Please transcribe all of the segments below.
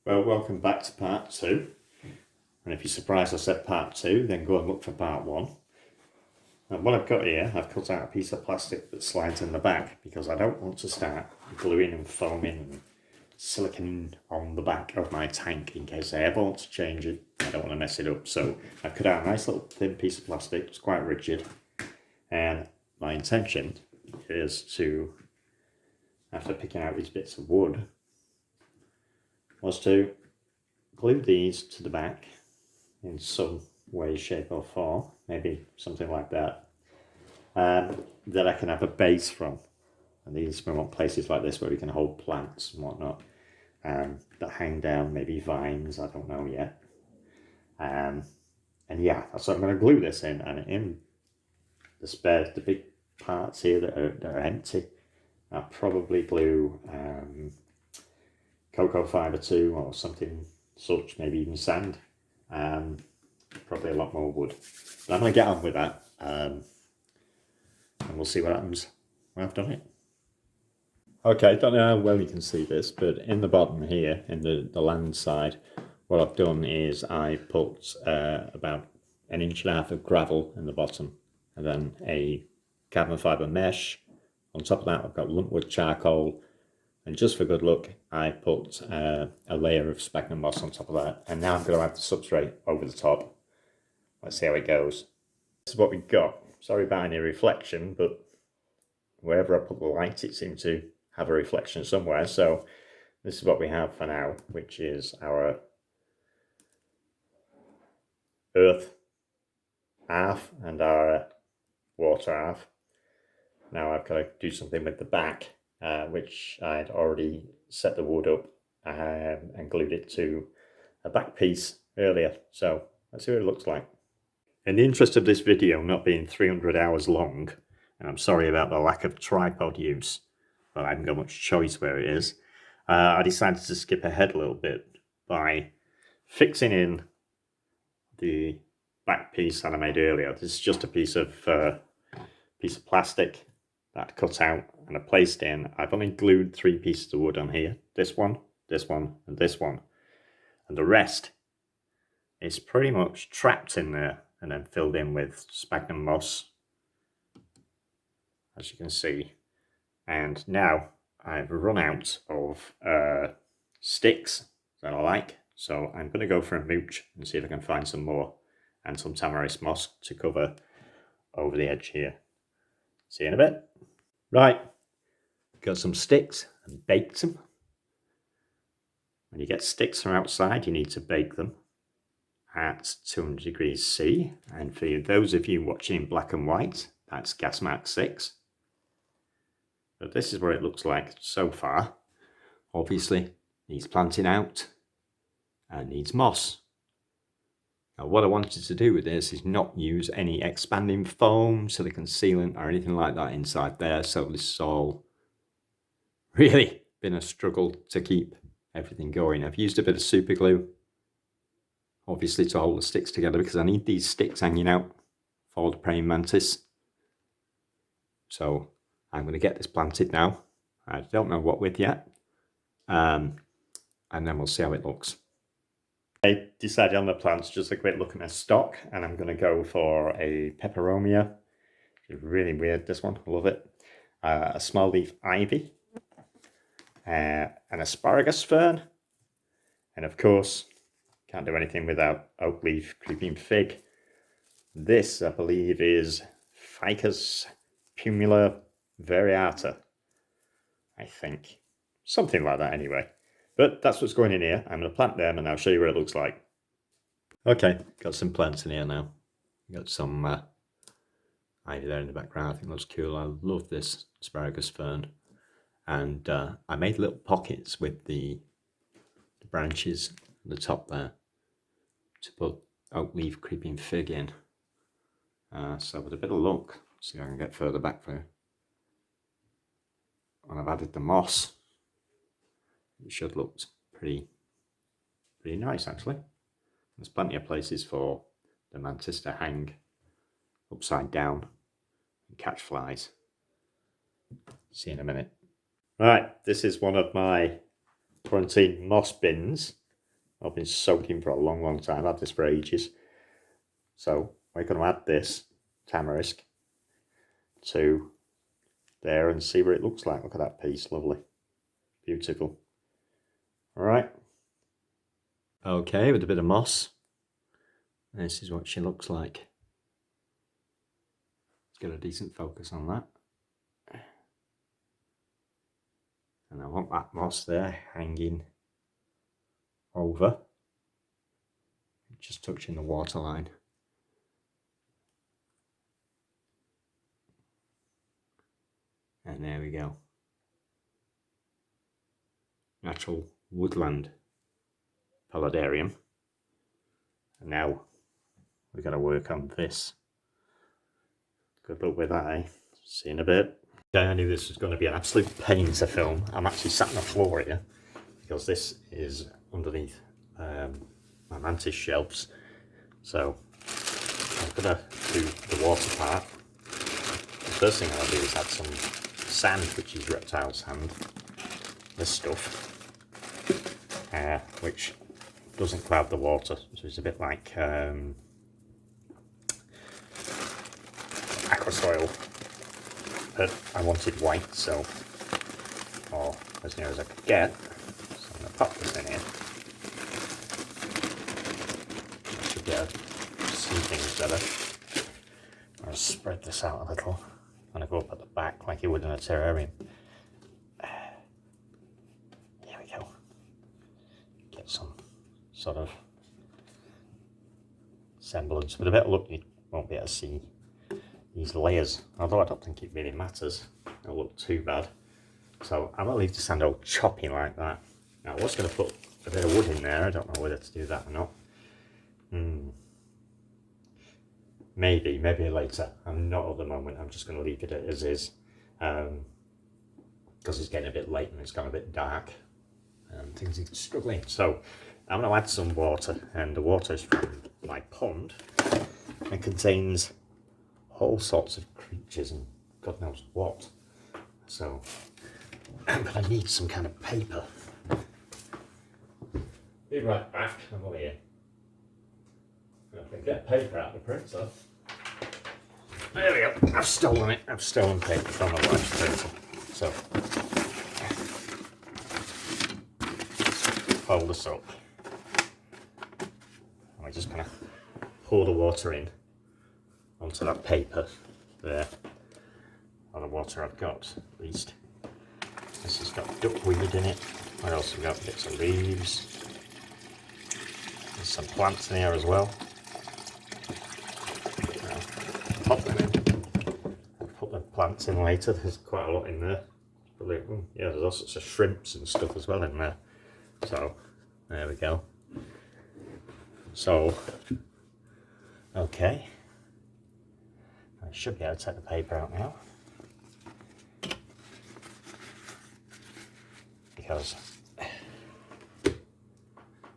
Well, welcome back to part 2. And if you're surprised I said part 2, then go and look for part 1. And what I've got here, I've cut out a piece of plastic that slides in the back because I don't want to start gluing and foaming and silicone on the back of my tank in case I ever want to change it. I don't want to mess it up. So I've cut out a nice little thin piece of plastic. It's quite rigid. And my intention is to, after picking out these bits of wood, was to glue these to the back in some way, shape or form, maybe something like that, that I can have a base from. And these, we want places like this where we can hold plants and whatnot, that hang down, maybe vines, I don't know yet. And yeah, so I'm going to glue this in, and in the big parts here that are empty, I'll probably glue cocoa fibre too, or something such, maybe even sand, probably a lot more wood. But I'm going to get on with that, and we'll see what happens when I've done it. Okay, I don't know how well you can see this, but in the bottom here, in the land side, what I've done is I put about 1.5 inches of gravel in the bottom, and then a carbon fibre mesh. On top of that, I've got luntwood charcoal, and just for good luck, I put a layer of sphagnum moss on top of that, and now I'm going to add the substrate over the top. Let's see how it goes. This is what we got. Sorry about any reflection, but wherever I put the light, it seemed to have a reflection somewhere. So this is what we have for now, which is our earth half and our water half. Now I've got to do something with the back, which I'd already set the wood up and glued it to a back piece earlier. So let's see what it looks like. In the interest of this video not being 300 hours long, and I'm sorry about the lack of tripod use, but I haven't got much choice where it is, I decided to skip ahead a little bit by fixing in the back piece that I made earlier. This is just a piece of plastic that I cut out and I placed in. I've only glued 3 pieces of wood on here. This one, and this one. And the rest is pretty much trapped in there and then filled in with sphagnum moss, as you can see. And now I've run out of sticks that I like, so I'm going to go for a mooch and see if I can find some more, and some tamarisk moss to cover over the edge here. See you in a bit. Right, got some sticks and baked them. When you get sticks from outside, you need to bake them at 200 degrees C. And for those of you watching in black and white, that's gas mark 6. But this is what it looks like so far. Obviously, needs planting out and needs moss. Now, what I wanted to do with this is not use any expanding foam, silicone sealant, or anything like that inside there. So this has all really been a struggle to keep everything going. I've used a bit of super glue, obviously, to hold the sticks together because I need these sticks hanging out for the praying mantis. So I'm going to get this planted now. I don't know what with yet. And then we'll see how it looks. I decided on the plants, just a quick look at my stock, and I'm going to go for a peperomia. It's really weird, this one, I love it. A small leaf ivy, an asparagus fern, and of course, can't do anything without oak leaf creeping fig. This, I believe, is Ficus pumila variata, I think. Something like that anyway. But that's what's going in here. I'm going to plant them and I'll show you what it looks like. Okay, got some plants in here now. Got some ivy there in the background. I think looks cool. I love this asparagus fern. And I made little pockets with the branches at the top there to put oak leaf creeping fig in. So with a bit of luck, see if I can get further back for you. When I've added the moss, it should look pretty nice actually. There's plenty of places for the mantis to hang upside down and catch flies. See you in a minute. Right, this is one of my quarantine moss bins. I've been soaking for a long time. I've had this for ages. So we're going to add this tamarisk to there and see what it looks like. Look at that piece, lovely, beautiful. All right. Okay, with a bit of moss, this is what she looks like. Let's get a decent focus on that. And I want that moss there hanging over, just touching the waterline. And there we go. Natural woodland Paludarium. And now we've got to work on this. Good luck with that, eh? See you in a bit. Okay, I knew this was going to be an absolute pain to film. I'm actually sat on the floor here because this is underneath my Mantis shelves. So I'm going to do the water part. The first thing I'll do is add some sand, which is reptile sand. This stuff, which doesn't cloud the water, so it's a bit like aqua soil, but I wanted white, so, or as near as I could get. So I'm going to pop this in here. I should be able to see things better. I'll spread this out a little. I'm going to go up at the back like you would in a terrarium. There we go. Get some sort of semblance. With a bit of luck, you won't be able to see these layers, although I don't think it really matters. It'll look too bad. So I'm going to leave the sand all choppy like that. Now I was going to put a bit of wood in there. I don't know whether to do that or not. Maybe later. I'm not at the moment. I'm just going to leave it as is. Because it's getting a bit late and it's gone a bit dark. And things are struggling. So I'm going to add some water. And the water is from my pond. It contains all sorts of creatures and God knows what. So I'm going to need some kind of paper. Be right back. I'm over here. I'm going to get paper out of the printer. There we go. I've stolen it. I've stolen paper from my wife's printer. So hold this up. And we're just going to pour the water in onto that paper there. Or the water I've got, at least. This has got duckweed in it. What else have we got? Bits of leaves. There's some plants in here as well. Pop them in. I'll put the plants in later. There's quite a lot in there. Yeah, there's all sorts of shrimps and stuff as well in there. So there we go. So okay, I should be able to take the paper out now, because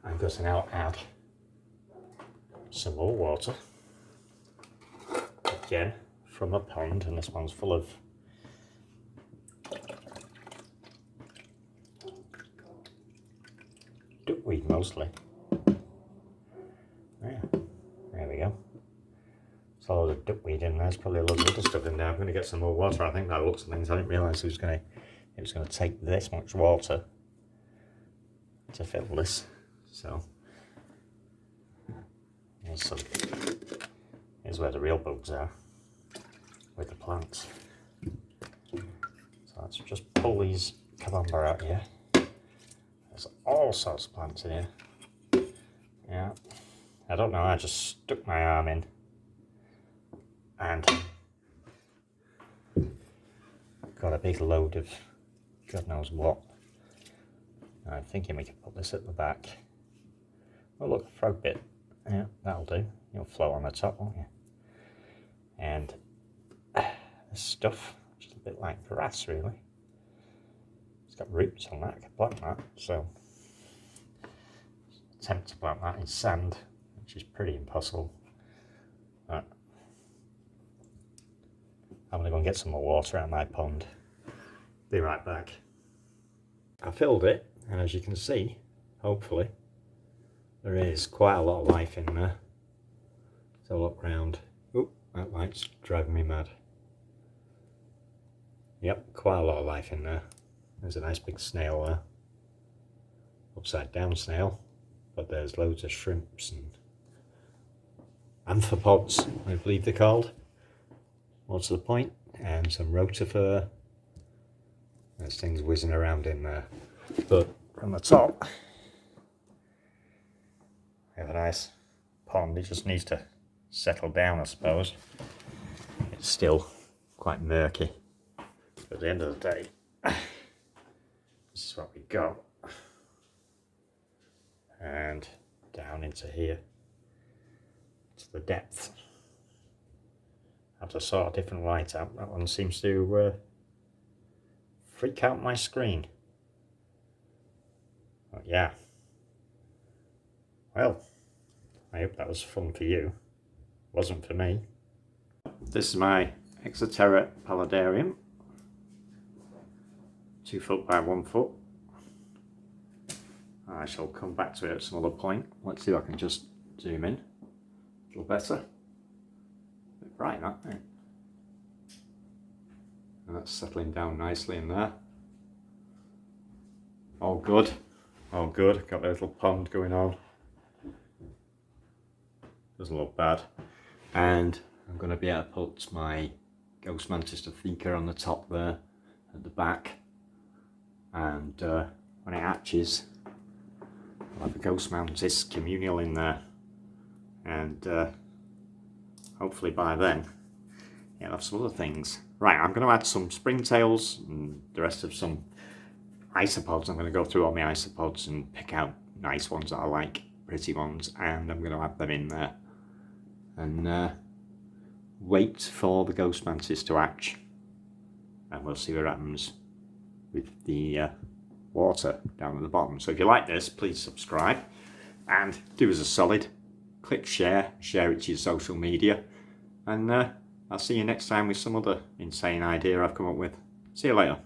I'm going to now add some more water. Again, from a pond, and this one's full of duckweed mostly. Yeah, there we go. There's a lot of duckweed in there. There's probably a lot of other stuff in there. I'm going to get some more water. I think that looks at things. I didn't realise it was going to take this much water to fill this. So here's where the real bugs are. With the plants. So let's just pull these camembert out here. There's all sorts of plants in here. Yeah, I don't know, I just stuck my arm in and got a big load of God knows what. I'm thinking we can put this at the back. Oh look, frog bit. Yeah, that'll do. You'll float on the top, won't you? And this stuff, just a bit like grass really. It's got roots on that, I can plant that, so attempt to plant that in sand, which is pretty impossible. Right. I'm going to go and get some more water out of my pond. Be right back. I filled it, and as you can see, hopefully, There is quite a lot of life in there. So look round. Oh, that light's driving me mad. Yep, quite a lot of life in there. There's a nice big snail there. Upside down snail. But there's loads of shrimps and amphipods, I believe they're called. What's the point? And some rotifer. There's things whizzing around in there. But from the top, we have a nice pond. It just needs to settle down, I suppose. It's still quite murky. But at the end of the day, this is what we got. And down into here, to the depth. I have to sort a different light out. That one seems to freak out my screen. But yeah. Well, I hope that was fun for you. Wasn't for me. This is my Exoterra Paludarium. 2 foot by 1 foot. I shall come back to it at some other point. Let's see if I can just zoom in a little better. A bit bright, that, isn't it? And that's settling down nicely in there. All good. All good. Got a little pond going on. Doesn't look bad. And I'm going to be able to put my Ghost Mantis theca on the top there at the back. And when it hatches, I'll have a Ghost Mantis communal in there. And hopefully by then, yeah, I'll have some other things. Right, I'm going to add some springtails and the rest of some isopods. I'm going to go through all my isopods and pick out nice ones that I like, pretty ones, and I'm going to add them in there. And wait for the Ghost Mantis to hatch. And we'll see what happens with the water down at the bottom. So if you like this, please subscribe and do us a solid. Click share it to your social media. And I'll see you next time with some other insane idea I've come up with. See you later.